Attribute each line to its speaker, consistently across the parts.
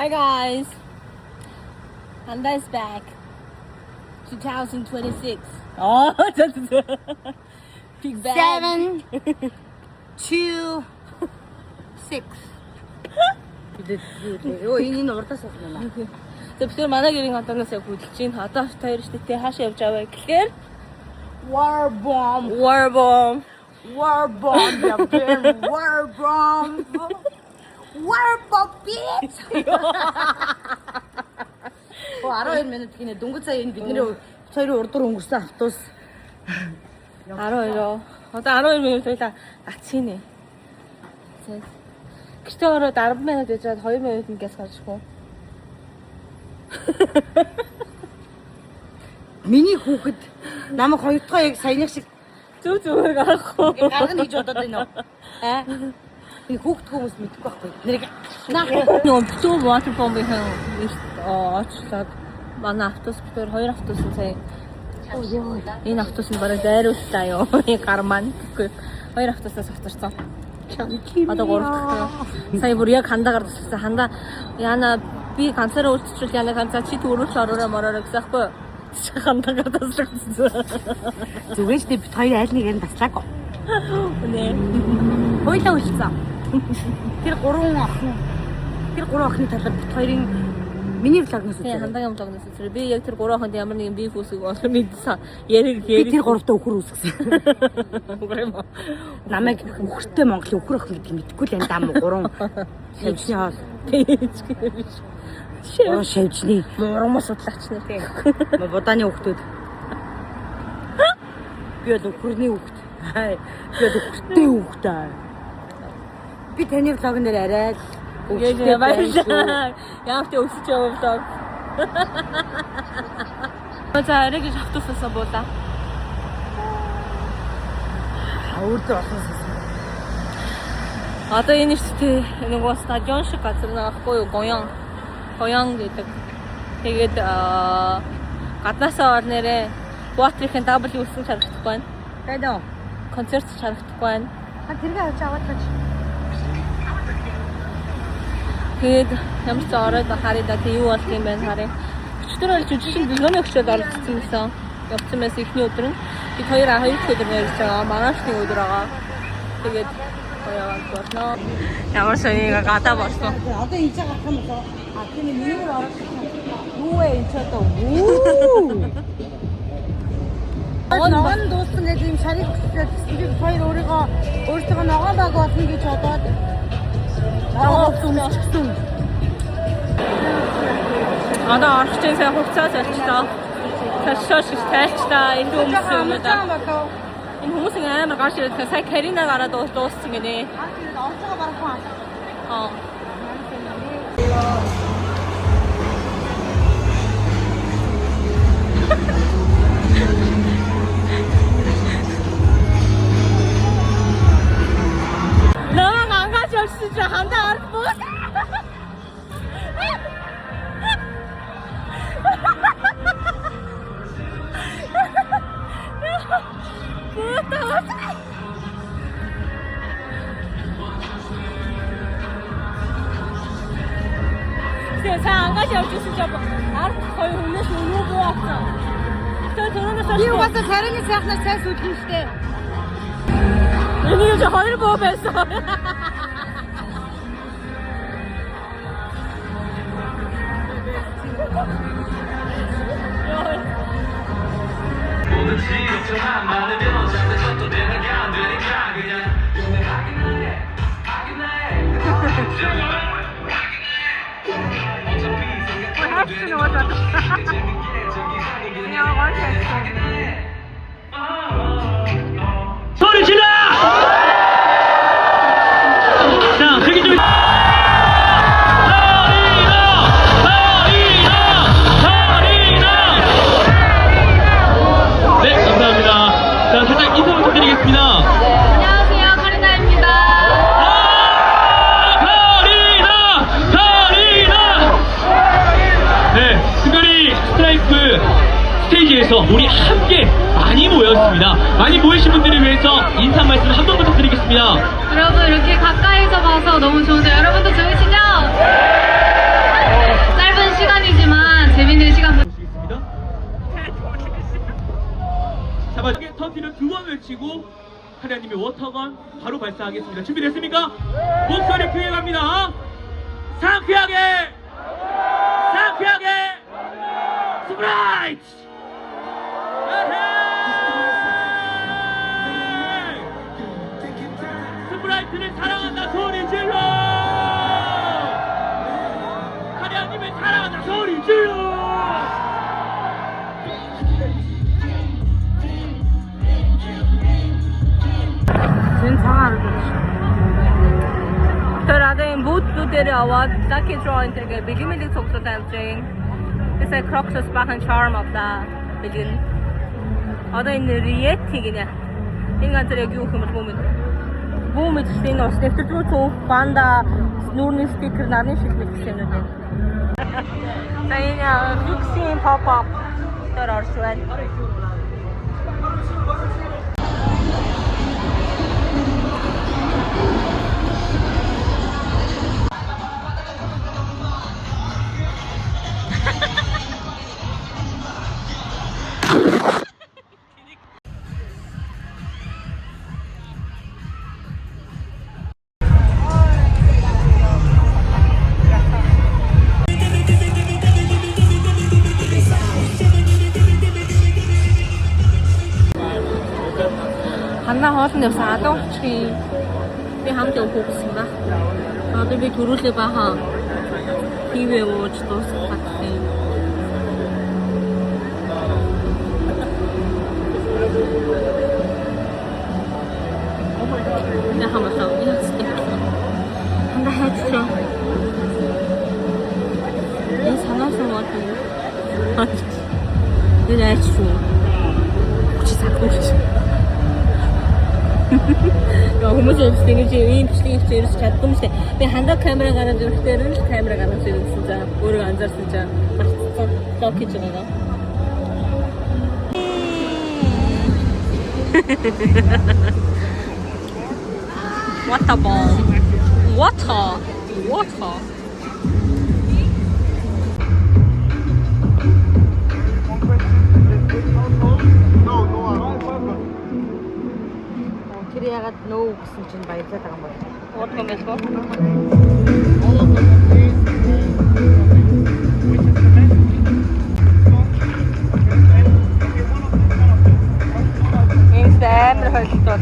Speaker 1: Hi guys, Handa is back. 2026. Oh, big bag.
Speaker 2: 7, 2, 6. Энэ урдаас авна.
Speaker 1: Тэгэхээр манай гэрийн одооноос яг хөдөлж байна. Одоо хоёр штэ тэ хаашаа явж аваа гэхээр
Speaker 2: War bomb. Bitch. 12 минут гинэ дөнгөж сая энэ бидний хоёрын урдуур өнгөрсөн автобус
Speaker 1: 12. Одоо 12 минут байлаа. Ацхийнэ. Гэтэ ороод 10 минут яжгаад 2 минут ингээс гарчихгүй.
Speaker 2: Миний хүүхэд намайг хоёр дахь яг саяных шиг
Speaker 1: Зүгээр гарахгүй.
Speaker 2: гаргана гэж бодоод байна уу? Энэ хүүхэд хүмүүс мэдгүй байхгүй. Нэрийг
Speaker 1: Нөгөө битүү water bomb-ийн очлоод манай автобус битүүр 2 автобус нь сая энэ автобус нь бараг дайрууллаа юу. Гар маань гэхгүй 2 автобусаас авчирсан. Одоо 3 дахь. Сая бүр яг хандаа гарчихсан. Хандаа яана би ганцаараа үлдчихвэл яана ганцаа чи төрүүлж ороороо мороороо гэсэн байхгүй юу? Хандаа гарчихсан.
Speaker 2: зүгээр ч бид хоёр аль нэг нь таслаагүй.
Speaker 1: Үнэ.
Speaker 2: Хойлоо үлдсэн. Тэр 3 охины талаар бид хоёрын миний влогноос
Speaker 1: Тийм
Speaker 2: үзээ.
Speaker 1: хандагийн влогноос үзээ. Би яг тэр 3 охинд ямар нэгэн биф үсэг болох мэдсэн. Яриг
Speaker 2: Би тэр 3-таа өхөр үсгсэн.
Speaker 1: Үгүй юм.
Speaker 2: Намайг өхөртэй Монгол өхөр охин гэдэг мэдгүй л энэ дам 3 шавчны хоол. Шавчны
Speaker 1: Муурмас судлаач нар тийм.
Speaker 2: будааны хүүхдүүд. Би бол өхөрний хүүхд. Би бол өхөртэй хүүхд. Би таны влогн дээр арай
Speaker 1: Яа баярлалаа. Яавч өсөж яваа. За ариг автобусаас буулаа.
Speaker 2: Өөртөө олсон.
Speaker 1: Одоо энэ шүү дээ нөгөө стадион шиг газар нагахгүй юу Гоён гэдэг. Тэгээд гаднаасаа ор нэрээ Water-ийн W үсэн харагдахгүй байна.
Speaker 2: Тэдөө.
Speaker 1: Концерт харагдахгүй байна.
Speaker 2: Тэргээ авч аваад тач.
Speaker 1: Тэгээд ямар ч ороод харъя да тэг юу болт юм байна харъя. Өчтөр бол жүжигчин бэлгөөний өгчөд оролцсон гэсэн. Явцсан байсан ихний өдөр нь. Бид хоёр дахь өдөр нэрж байгаа. Манайхны өдөр байгаа. Тэгээд хоёроо болно. Ямар соёо гадаа болсон.
Speaker 2: Одоо энэ цаг гарах юм болоо. Тийм миний ороод юу вэ энэ ч одоо үү. Ногоон дууссан гэж юм шарик бид хоёр өөртөө ногоон баг болно гэж бодоод ногоон
Speaker 1: Одоо орчин сайн хугацаа солилцоо. Ташаа шиг тайлчлаа. Энэ хүмүүс юм да. Энэ хүмүүс амар гаш ирэх. Сая Карина гараад дууссан гинэ.
Speaker 2: орцоо барахгүй.
Speaker 1: Аа. Намайг ангаж явсан чи хандаа ард буус. Тэгээ сайн ангаж явж ирсэн ч ард хоёр хүнээс юу буусан. Тэгээ түрүүнээс
Speaker 2: Би угаасаа царины сайхнаар цай сүлгэн штэ.
Speaker 1: Энийг ч хоёр буу байсан.
Speaker 3: 소리 질러! 자, 저기 좀. 네, 감사합니다. 자, 살짝 인사 부탁드리겠습니다.
Speaker 4: 안녕하세요, 카리나입니다.
Speaker 3: 네, 특별히 스트라이프 스테이지에서 우리 함께 많이 모였습니다. 많이 모이신 분들을 위해서 인사 말씀 한 번 부탁드리겠습니다.
Speaker 4: 여러분, 이렇게 가까이서 봐서 너무 좋은데 여러분도 좋으시죠? 시간이지만 재밌는 시간
Speaker 3: 보시겠습니다. 잡아 터트리는 두 번 외치고 하나님의 워터건 바로 발사하겠습니다. 준비됐습니까? 목소리 크게 갑니다. 상쾌하게 스프라이트 스프라이트를 사랑한다 소리 질러 하나님을 사랑한다 소리 질러
Speaker 1: Тэр одоо энэ бүүтүүд дээр аваад Lucky Draw энтергээ бэлгэмэлэг цогцол тавьж гин. Тэсээ Crocs бахан charm of the бэлгэн. Одоо энэ Rieti гинэ. Энэ газар яг юу хэмэл бүүмэд чинь ус нэвтрүү цуух банда нүүрний стикер нарны шилмэл гэсэн юм байна. За энэ fixing pop up дээр орж байна. Ханаа хоолны ус адуучих би хамт явуулсан ба. Одоо би төрүүлээ бахан ТV ууж дуусах баттай. Я хамаасаа яцтай. Ханаа хайцлаа. Энэ санаасан мод. Энэ айчгүй. Чи сакууч. Яа хүмүүс ингэж ийм бичлэг хийж чадсан юм шиг. Би хандаа камера гараад ирэхээр л камера гаргаж ирсэн за. Өөрөө анзаарсан чаа. Багцсан лок хийж байгаа. Water ball. Water.
Speaker 2: Тэр ягаад нөө гэсэн чинь баярлаад байгаа юм бол.
Speaker 1: Water мэлбо. Энэ амар холтой.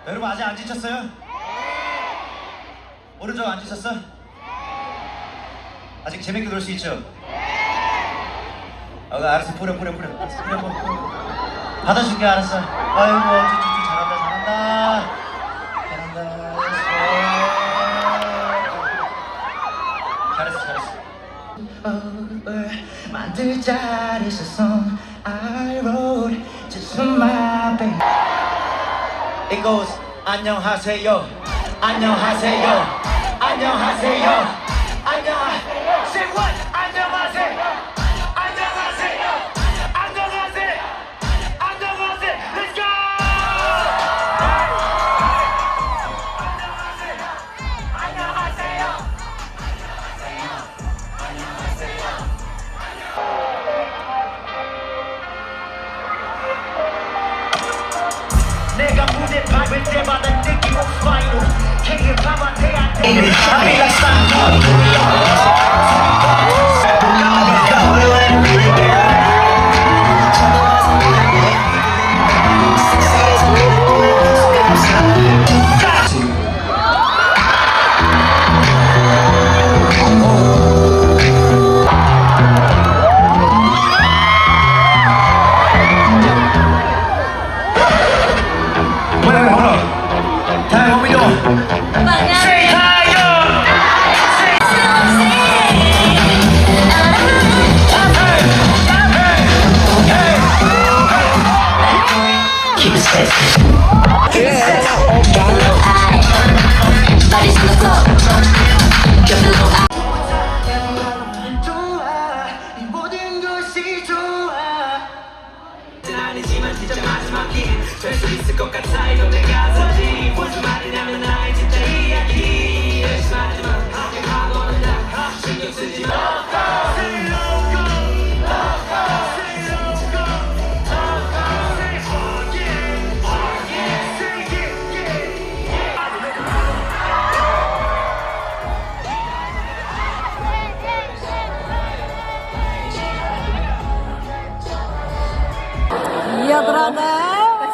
Speaker 5: 여러분 아직 안 지쳤어요? 오른쪽 안 지쳤어? 아직 재밌게 놀 수 있죠? 알았어. 뿌려. 받아줄게, 알았어. 아이고, 잘한다. 잘했어. 만들 자리에서 song I wrote just for my baby. It goes 안녕하세요. Say what? 안녕하세요. Let's go. 내가 무대 밟을 때마다 느끼고 파이로 킹을 봐봐 대한테 I feel like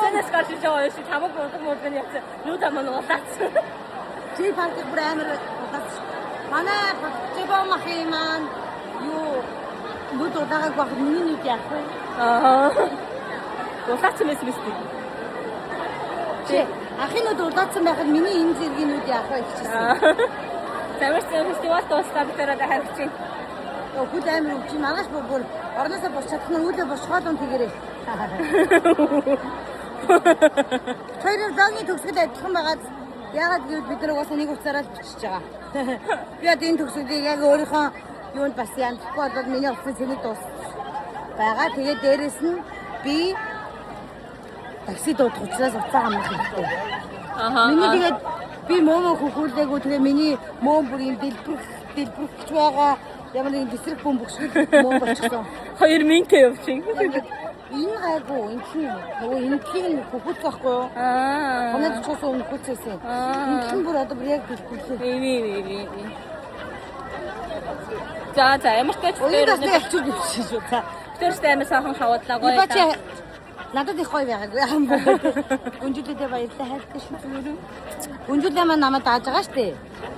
Speaker 1: SNS 가시죠. 역시 다 먹고 먹으면 요담은 왔다지.
Speaker 2: 제일 밖에 브라이머를 манай 박재범 ахын юу нүд удаагааг баг миний нүд яах вэ?
Speaker 1: Усаач мэс.
Speaker 2: Чи ахын нүд удаацсан байхад миний энэ зэргийн нүд яах вэ гэчихсэн.
Speaker 1: Тамирчин фестивал дуустал битэрэ дахиж чинь.
Speaker 2: Хүүд амир чи манайш бүр орноосоо босч чадсан үүдээ босчоод он тэгэрэй. Хоёрын зооны төгсгөл адилхан байгаад ягаад гэвэл бид нар угаасаа нэг уцаараа л бичиж байгаа. Би одоо энэ төгсгөлийг яг өөрийнхөө юунд бас янахгүй болоод миний утсан цэнийг дуус байгаа. Тэгээд дээрэс нь би такси дуудах учраас уцаа амнах хэрэгтэй. Миний тэгээд би мөмө хөхүүлээгүй тэгээ миний мөм бүр юм дэлбэрч байгаа. Ямар нэг дэсрэг бөмбөгшгүй мөн болчихсон.
Speaker 1: 2000 явчих.
Speaker 2: Энэ гайгүй энэ чинь хөхүүлэх байхгүй юу? Хоног чуусаа хөхүүлсэн. Энэ чинь бүр одоо бүр яг дэлбэрлээ.
Speaker 1: Ээ. За ямар ч гэж
Speaker 2: өөрөөсөө авчиж бичиж байгаа.
Speaker 1: Тэрс амар сайхан шавууллаа гоё.
Speaker 2: Бачи надад их гоё байгааг. Гүнжүүлдээ баярлалаа хайртай шүү зүгээр. Гүнжүүлдээ маань намайг дааж байгаа штэ.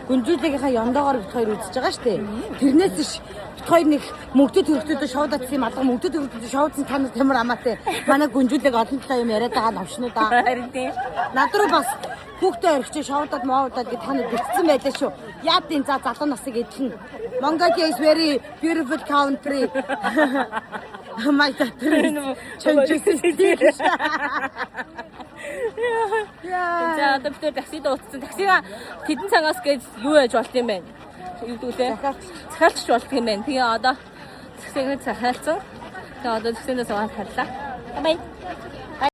Speaker 2: Гүнжүүлдэгийнхаа ёндоогоор бит хоёр үзэж байгаа штэ. Тэрнээс биш бит хоёр нэг мөнгөд төрөлтөд шоудаад юм алга мөнгөд төрөлтөд шоудсан танаар тамир амаатай. Манай гүнжүүлдэг олон талаа юм яриад байгаа навшнуудаа.
Speaker 1: Харин тийм.
Speaker 2: Над руу бас хүүхдээ өргөч шоудаад моодаад гэж таны бэлдсэн байлаа шүү. Яад энэ за залуу насыг эдлэн. Mongolia is very beautiful country. My daughter. Чөнчс.
Speaker 1: За одоо бид такси дуудсан. Таксига хэдэн цагаас гэж юу яаж болт юм бэ? Юу дүүлээ? Захиалч болт юм байна. Тэгээ одоо таксиг захиалсан. Тэгээ одоо таксинаас аваад харлаа. Бай.